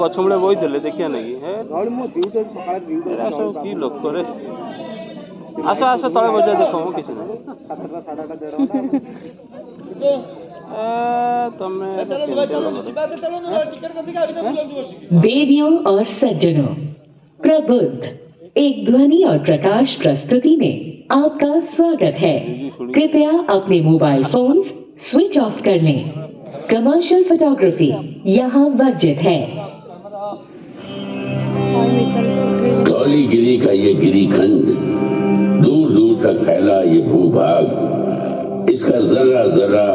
गछमूले बही देले देखिया नहीं है कि लोक करे आस आस तले बजा देखो किसी देवियों और सज्जनों, प्रबुद्ध एक ध्वनि और प्रकाश प्रस्तुति में आपका स्वागत है। कृपया अपने मोबाइल फोन्स स्विच ऑफ कर लें। कमर्शियल फोटोग्राफी यहाँ वर्जित है। धौलीगिरी का ये गिरिखंड, दूर दूर तक फैला ये भूभाग, इसका जर्रा जर्रा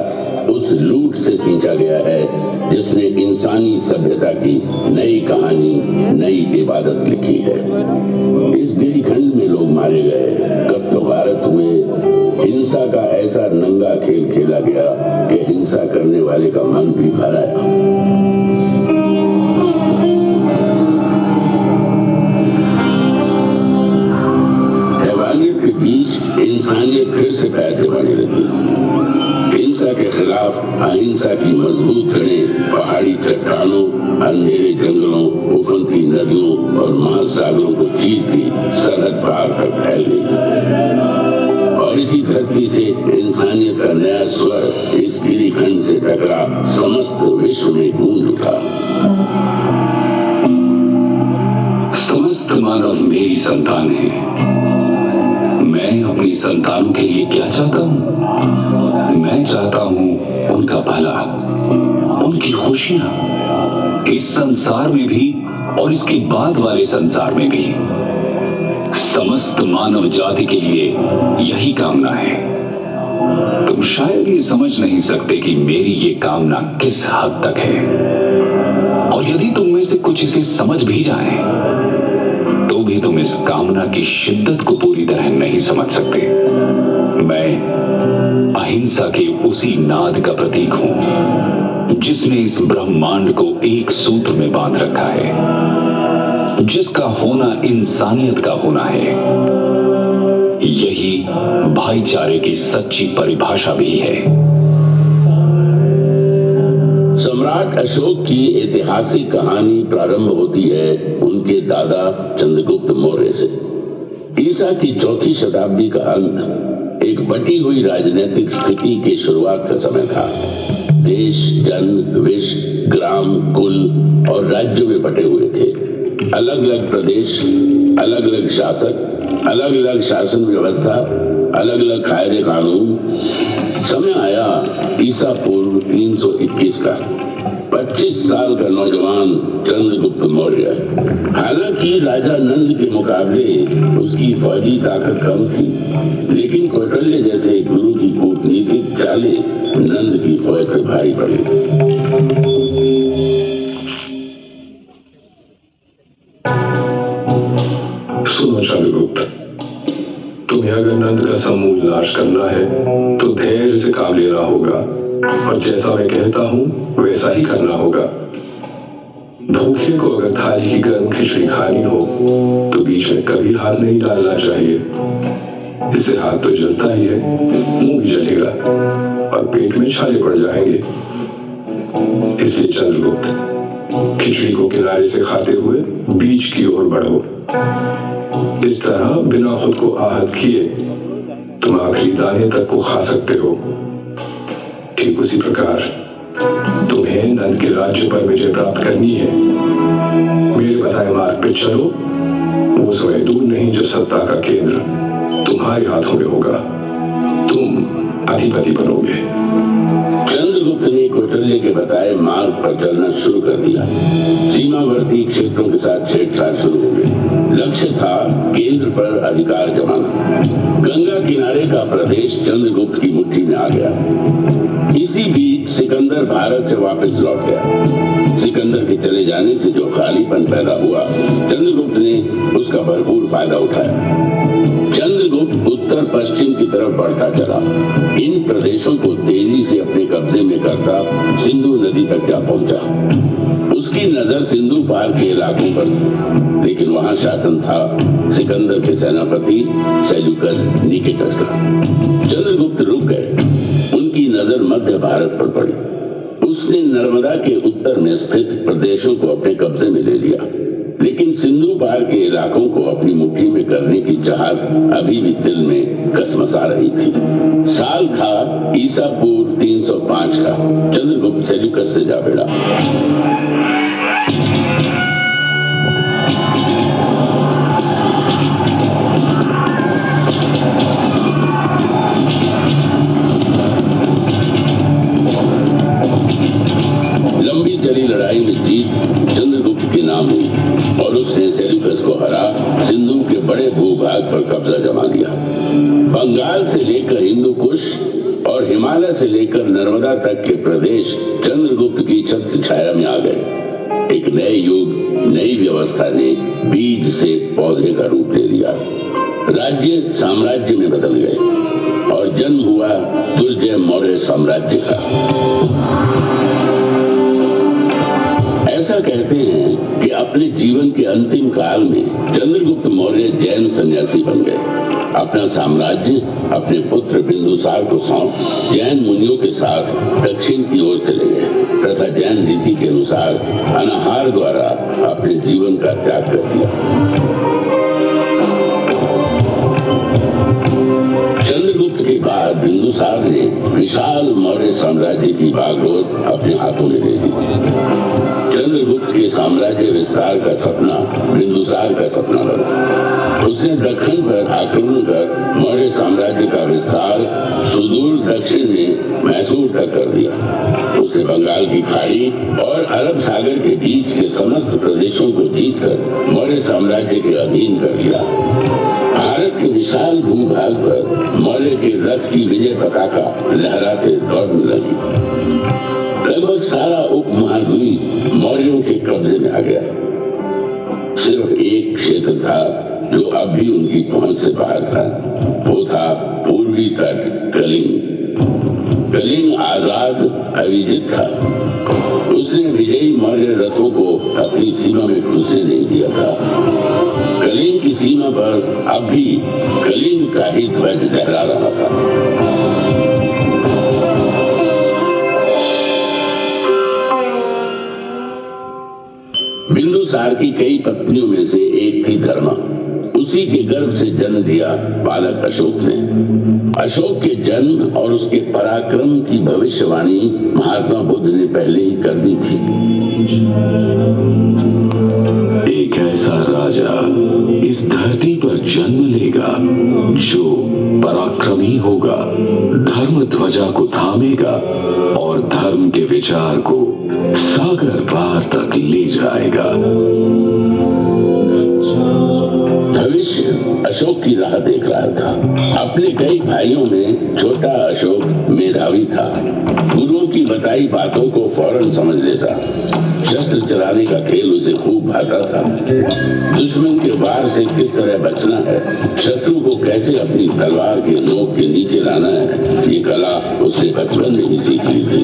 उस लूट से सींचा गया है जिसने इंसानी सभ्यता की नई कहानी, नई इबादत लिखी है। इस गिरिखंड में लोग मारे गए, कत्ल-गारत हुए, हिंसा का ऐसा नंगा खेल खेला गया कि हिंसा करने वाले का मन भी भर आया। इंसानियत फिर से पैर दबाने लगी। हिंसा के खिलाफ अहिंसा की मजबूत कड़ें पहाड़ी चट्टानों, अंधेरे जंगलों, उफनती नदियों और महासागरों को चीरती सरहद पार तक फैल गई। और इसी धरती से इंसानियत का नया स्वर इस गिरिखंड से टकरा समस्त विश्व में गूंज उठा। समस्त मानव मेरी संतान है। मैं अपनी संतानों के लिए क्या चाहता हूं? मैं चाहता हूं उनका भला, उनकी खुशियां, इस संसार में भी और इसके बाद वाले संसार में भी। समस्त मानव जाति के लिए यही कामना है। तुम शायद ये समझ नहीं सकते कि मेरी ये कामना किस हद तक है, और यदि तुम में से कुछ इसे समझ भी जाए तो भी तुम इस कामना की शिद्दत को पूरी तरह नहीं समझ सकते। मैं अहिंसा के उसी नाद का प्रतीक हूं जिसने इस ब्रह्मांड को एक सूत्र में बांध रखा है, जिसका होना इंसानियत का होना है। यही भाईचारे की सच्ची परिभाषा भी है। सम्राट अशोक की ऐतिहासिक कहानी प्रारंभ होती है उनके दादा चंद्रगुप्त मौर्य से। ईसा की चौथी शताब्दी का अंत एक बटी हुई राजनीतिक स्थिति की शुरुआत का समय था। देश, जन, विश, ग्राम, कुल और राज्यों में बटे हुए थे। अलग अलग प्रदेश, अलग अलग शासक, अलग अलग शासन व्यवस्था, अलग अलग कायदे कानून। समय आया ईसा पूर्व 321 का 25 साल का नौजवान चंद्रगुप्त मौर्य। हालांकि राजा नंद के मुकाबले उसकी फौजी ताकत कम थी, लेकिन कौटिल्य जैसे गुरु की कूटनीतिक चालें नंद की फौज पर भारी पड़ी। सुनो चंद्रगुप्त, तुम्हें अगर नंद का समूल नाश करना है तो धैर्य से काम लेना होगा और जैसा मैं कहता हूँ वैसा ही करना होगा। भूखे को अगर थाली की गर्म खिचड़ी खानी हो तो बीच में कभी हाथ नहीं डालना चाहिए। इससे हाथ तो जलता ही है, मुंह भी जलेगा और पेट में छाले पड़ जाएंगे। इसलिए चंद्रगुप्त, खिचड़ी को किनारे से खाते हुए बीच की ओर बढ़ो। इस तरह बिना खुद को आहत किए तुम आखिरी दाने तक को खा सकते हो। ठीक उसी प्रकार तुम्हें नंद के राज्य पर विजय प्राप्त करनी है। मेरे बताए मार्ग पे चलो। वो समय दूर नहीं जब सत्ता का केंद्र तुम्हारे हाथों में होगा, तुम अधिपति बनोगे। चंद्रगुप्त ने कौटिल्य के बताए मार्ग पर चलना शुरू कर दिया। सीमावर्ती क्षेत्रों के साथ छेड़छाड़ शुरू हो गई। लक्ष्य था केंद्र पर अधिकार जमाना। गंगा किनारे का प्रदेश चंद्रगुप्त की मुट्ठी में आ गया। इसी बीच सिकंदर भारत से वापस लौट गया। सिकंदर के चले जाने से जो खालीपन पैदा हुआ, चंद्रगुप्त ने उसका भरपूर फायदा उठाया। चंद्रगुप्त उत्तर पश्चिम की तरफ बढ़ता चला। इन प्रदेशों को तेजी से अपने कब्जे में करता सिंधु नदी तक जा पहुंचा। उसकी नजर सिंधु पार के इलाकों पर थी, लेकिन वहां शासन था सिकंदर के सेनापति सेल्यूकस निकेटर का। चंद्रगुप्त रुक गए। उनकी नजर मध्य भारत पर पड़ी। उसने नर्मदा के उत्तर में स्थित प्रदेशों को अपने कब्जे में ले लिया, लेकिन सिंधु पार के इलाकों को अपनी मुट्ठी में करने की चाहत अभी भी दिल में कसमसा रही थी। साल था ईसा पूर्व 305 का। चंद्रगुप्त सेल्यूकस से जा भिड़ा। लंबी चली लड़ाई में जीत चंद्रगुप्त के नाम हुई और उसने सेल्यूकस को हरा सिंधु के बड़े भूभाग पर कब्जा जमा लिया। बंगाल से लेकर हिंदू कुश और हिमालय से लेकर नर्मदा तक के प्रदेश चंद्रगुप्त की छत्र छाया में आ गए। एक नए युग, नई व्यवस्था ने बीज से पौधे का रूप ले लिया। राज्य साम्राज्य में बदल गए और जन्म हुआ दुर्जय मौर्य साम्राज्य का। ऐसा कहते हैं कि अपने जीवन के अंतिम काल में चंद्रगुप्त मौर्य जैन सन्यासी बन गए। अपना साम्राज्य अपने पुत्र बिंदुसार को सौंप जैन मुनियों के साथ दक्षिण की ओर चले गए तथा जैन रीति के अनुसार अनाहार द्वारा अपने जीवन का त्याग कर दिया। चंद्रगुप्त के बाद बिंदुसार ने विशाल मौर्य साम्राज्य की बागडोर अपने हाथों में ले ली। चंद्रगुप्त के साम्राज्य विस्तार का सपना बिंदुसार का सपना बना। उसने दक्षिण पर आक्रमण कर मौर्य साम्राज्य का विस्तार सुदूर दक्षिण में मैसूर तक कर दिया। उसने बंगाल की खाड़ी और अरब सागर के बीच के समस्त प्रदेशों को जीतकर मौर्य साम्राज्य के अधीन कर लिया। भारत के विशाल भूभाग पर मौर्य के रथ की विजय पताका लहराते दौड़ने लगी। लगभग सारा उपमहाद्वीप मौर्यों के कब्जे में आ गया। सिर्फ एक क्षेत्र था जो अब भी उनकी पहुंच से बाहर था। वो था पूर्वी तट कलिंग। कलिंग आजाद अविजित था। उसने विजयी मौर्य रथों को अपनी सीमा में घुसने नहीं दिया था। कलिंग की सीमा पर अब भी कलिंग का ही ध्वज लहरा रहा था। बिंदुसार की कई पत्नियों में से एक थी धर्मा। उसी के गर्भ से जन्म दिया बालक अशोक ने। अशोक के जन्म और उसके पराक्रम की भविष्यवाणी महात्मा बुद्ध ने पहले ही कर दी थी। एक ऐसा राजा इस धरती पर जन्म लेगा जो पराक्रमी होगा, धर्म ध्वजा को थामेगा और धर्म के विचार को सागर पार तक ले जाएगा। भविष्य अशोक की राह देख रहा था। अपने कई भाइयों में छोटा अशोक मेधावी था। गुरुओं की बताई बातों को फौरन समझ लेता। शस्त्र चलाने का खेल उसे खूब भाता था। दुश्मन के वार से किस तरह बचना है, शत्रु को कैसे अपनी तलवार के नोक के नीचे लाना है, ये कला उसने बचपन में ही सीख ली थी।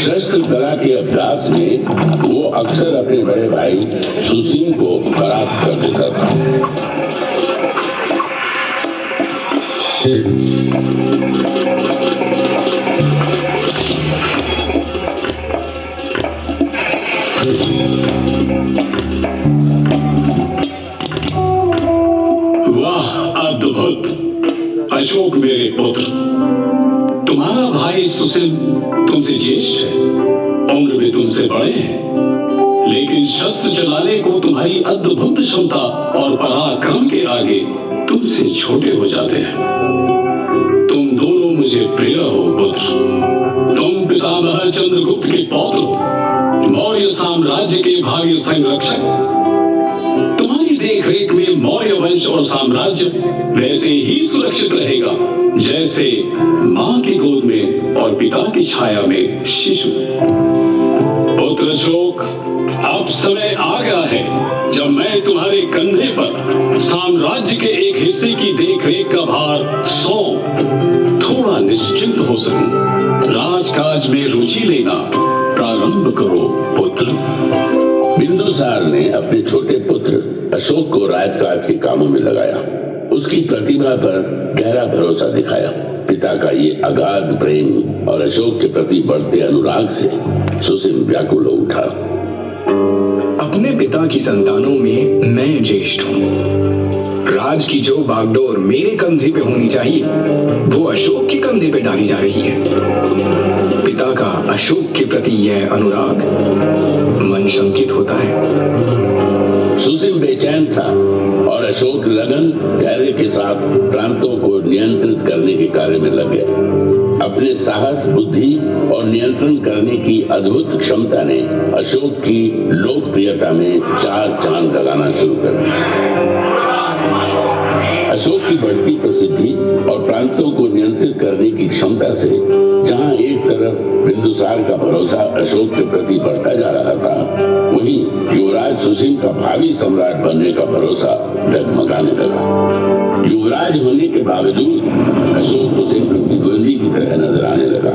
शस्त्र कला के अभ्यास में वो अक्सर अपने बड़े भाई सुसीम को परास्त कर देता था। वाह, अद्भुत! अशोक मेरे पुत्र, तुम्हारा भाई सुशील तुमसे ज्येष्ठ है, उम्र में तुमसे बड़े हैं, लेकिन शस्त्र चलाने को तुम्हारी अद्भुत क्षमता और पराक्रम के आगे तुमसे छोटे हो जाते हैं। तुम दोनों मुझे प्रिय हो पुत्र। तुम पितामह चंद्रगुप्त के पौत्र हो, मौर्य साम्राज्य के भाग्य संरक्षक। तुम्हारी देखरेख में मौर्य वंश और साम्राज्य वैसे ही सुरक्षित रहेगा जैसे मां की गोद में और पिता की छाया में शिशु। पुत्र अशोक, अब समय आ गया है जब मैं तुम्हारे कंधे पर साम्राज्य के एक हिस्से की देखरेख का भार सौंप थोड़ा निश्चिंत हो सकूं। राजकाज में रुचि लेना प्रारंभ करो पुत्र। बिंदुसार ने अपने छोटे पुत्र अशोक को राजकाज के कामों में लगाया। उसकी प्रतिभा पर गहरा भरोसा दिखाया। पिता का ये अगाध प्रेम और अशोक के प्रति बढ़ते अनुराग से सुसीम व्याकुल हो उठा। अपने पिता की संतानों में मैं ज्येष्ठ हूँ। राज की जो बागडोर मेरे कंधे पे होनी चाहिए वो अशोक के कंधे पे डाली जा रही है। पिता का अशोक के प्रति यह अनुराग मन शंकित होता है। सुसीम बेचैन था और अशोक लगन धैर्य के साथ प्रांतों को नियंत्रित करने के कार्य में लग गए। अपने साहस, बुद्धि और नियंत्रण करने की अद्भुत क्षमता ने अशोक की लोकप्रियता में चार चांद लगाना शुरू कर दिया। अशोक की बढ़ती प्रसिद्धि और प्रांतों को नियंत्रित करने की क्षमता से जहां एक तरफ बिंदुसार का भरोसा अशोक के प्रति बढ़ता जा रहा था, वहीं युवराज सुसीम का भावी सम्राट बनने का भरोसा डगमगाने लगा। युवराज होने के बावजूद अशोक उसे प्रतिद्वंदी की तरह नजर आने लगा।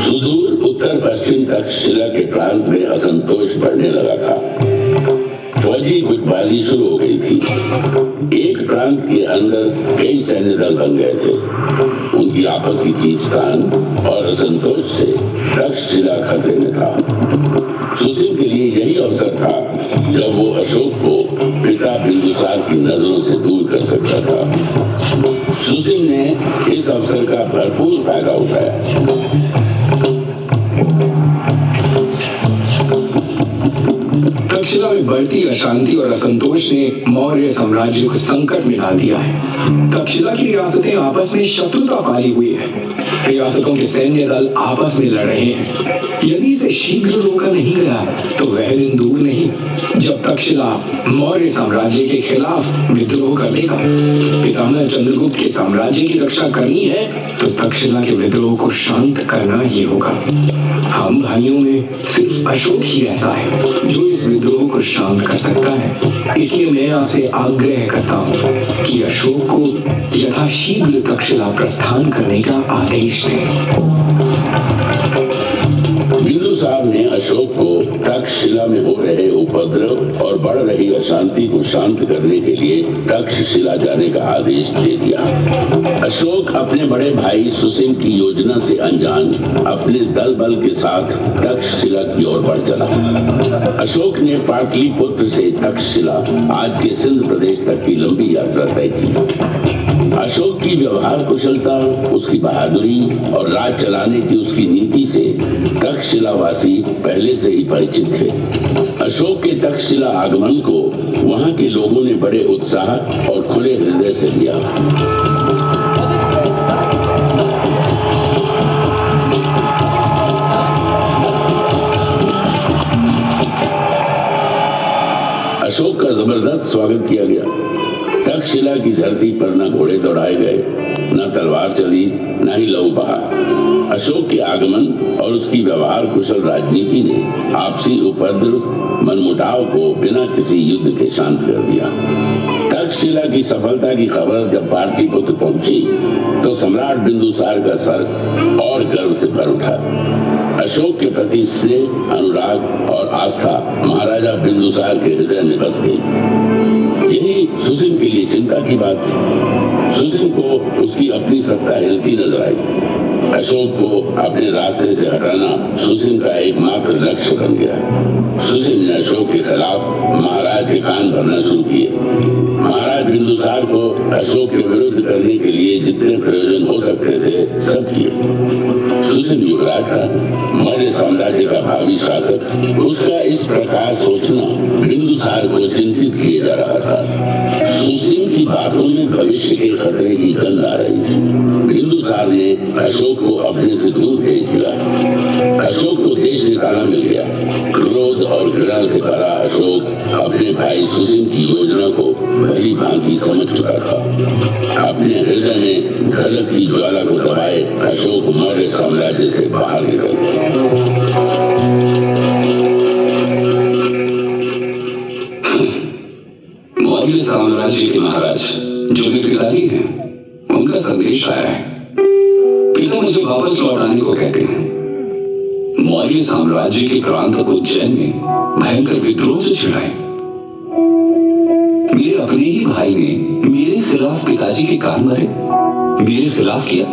सुदूर उत्तर पश्चिम तक्षशिला के प्रांत में असंतोष बढ़ने लगा था। फौजी गुटबाजी शुरू हो गई थी। एक प्रांत के अंदर कई सैन्य दल बन गए थे। उनकी आपस की खींचतान और असंतोष से तक्षशिला खतरे में था। सुसीम के लिए यही अवसर था जब वो अशोक को पिता बिंदुसार की नजरों से दूर कर सकता था। सुसीम ने इस अवसर का भरपूर फायदा उठाया। तक्षशिला में बढ़ती अशांति और असंतोष ने मौर्य साम्राज्य को संकट में डाल दिया है। तक्षशिला की रियासतें आपस में शत्रुता पाली हुई है। रियासतों के सैन्य दल आपस में लड़ रहे हैं। यदि इसे शीघ्र रोका नहीं गया तो वह दिन दूर नहीं जब तक्षशिला मौर्य साम्राज्य के खिलाफ विद्रोह कर देगा। पितामह चंद्रगुप्त के साम्राज्य की रक्षा करनी है तो तक्षशिला के विद्रोह को शांत करना ही होगा। हम भाइयों में सिर्फ अशोक ही ऐसा है जो इस विद्रोह को शांत कर सकता है। इसलिए मैं आपसे आग्रह करता हूँ कि अशोक को यथाशीघ्र तक्षशिला प्रस्थान करने का आदेश दें। बिंदुसार ने अशोक को तक्षशिला में हो रहे उपद्रव और बढ़ रही अशांति को शांत करने के लिए तक्षशिला जाने का आदेश दे दिया। अशोक अपने बड़े भाई सुसीम की योजना से अनजान अपने दल बल के साथ तक्षशिला की ओर बढ़ चला। अशोक ने पाटलिपुत्र से तक्षशिला, आज के सिंध प्रदेश तक की लंबी यात्रा तय की। अशोक की व्यवहार कुशलता, उसकी बहादुरी और राज चलाने की उसकी नीति से तक्षशिलावासी पहले से ही परिचित थे। अशोक के तक्षशिला आगमन को वहां के लोगों ने बड़े उत्साह और खुले हृदय से लिया। अशोक का जबरदस्त स्वागत किया गया। तक्षशिला की धरती पर न घोड़े दौड़ाए गए, न तलवार चली, न ही लहू बहा। अशोक के आगमन और उसकी व्यवहार कुशल राजनीति ने आपसी उपद्रव मनमुटाव को बिना किसी युद्ध के शांत कर दिया। तक्षशिला की सफलता की खबर जब पाटलिपुत्र पहुंची तो सम्राट बिंदुसार का सर और गर्व से भर उठा। अशोक के प्रति स्नेह, अनुराग और आस्था महाराजा बिंदुसार के हृदय में बस गई। यही सुसिम के लिए चिंता की बात थी। सुसिम को उसकी अपनी सत्ता हिलती नजर आई। अशोक को अपने रास्ते से हटाना सुसिम का एकमात्र लक्ष्य बन गया। सुसिम ने अशोक के खिलाफ महाराज के कान भरना शुरू किए। महाराज बिंदुसार को अशोक के विरुद्ध करने के लिए जितने प्रयोजन हो सकते थे सब किए। सुसिम युवराज था, मौर्य साम्राज्य का भावी शासक। उसका इस प्रकार सोचना बिंदुसार को चिंतित किए जा रहा था। सुसिम की बातों में भविष्य के खतरे की गंध आ रही थी। बिंदुसार ने अशोक को अपने से दूर भेज दिया। अशोक को देश निकाला मिल गया। क्रोध और घृणा से भरा अशोक अपने भाई सुसिम की योजना को भली भांति समझ चुका था। अपने हृदय में धड़कती ज्वाला को दबाए अशोक मौर्य साम्राज्य से बाहर निकल गया। मौर्य साम्राज्य के महाराज जो मेरे पिताजी हैं, उनका संदेश आया है। पिता मुझे वापस लौट आने को कहते हैं। मौर्य साम्राज्य के प्रांत उज्जैन में भयंकर विद्रोह से छिड़ाए। मेरे अपने ही भाई ने मेरे खिलाफ पिताजी के कान भरे, मेरे खिलाफ किया।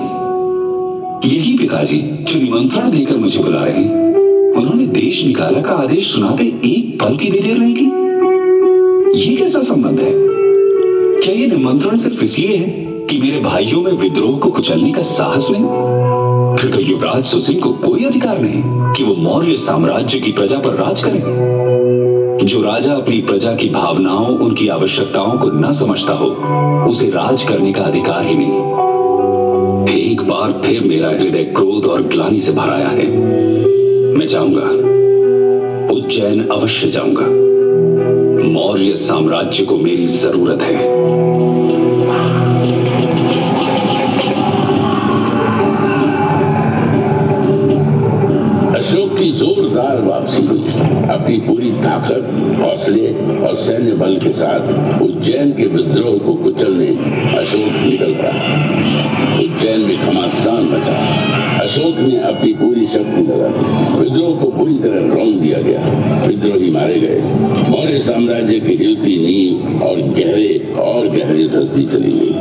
यही पिताजी जो निमंत्रण देकर मुझे बुला रहे हैं, उन्होंने देश निकाला का आदेश सुनाते एक पल की भी देर नहीं की। ये कैसा संबंध है? क्या ये निमंत्रण सिर्फ इसलिए है कि मेरे भाइयों में विद्रोह को कुचलने का साहस नहीं? फिर तो युवराज सुसिम को कोई अधिकार नहीं कि वो मौर्य साम्राज्य की प्रजा पर राज करे। जो राजा अपनी प्रजा की भावनाओं, उनकी आवश्यकताओं को न समझता हो, उसे राज करने का अधिकार ही नहीं। एक बार फिर मेरा हृदय क्रोध और ग्लानि से भर आया है। मैं जाऊंगा, उज्जैन अवश्य जाऊंगा। मौर्य साम्राज्य को मेरी जरूरत है। अशोक की जोरदार वापसी हुई। अपनी पूरी ताकत, हौसले और सैन्य बल के साथ उज्जैन के विद्रोह को कुचलने अशोक निकल पड़ा। उज्जैन में घमासान मचा। अशोक ने अपनी पूरी शक्ति लगा दी। विद्रोह को पूरी तरह रौंद दिया गया। विद्रोही मारे गए। मौर्य साम्राज्य की हिलती नींव और गहरे धंसती चली गई।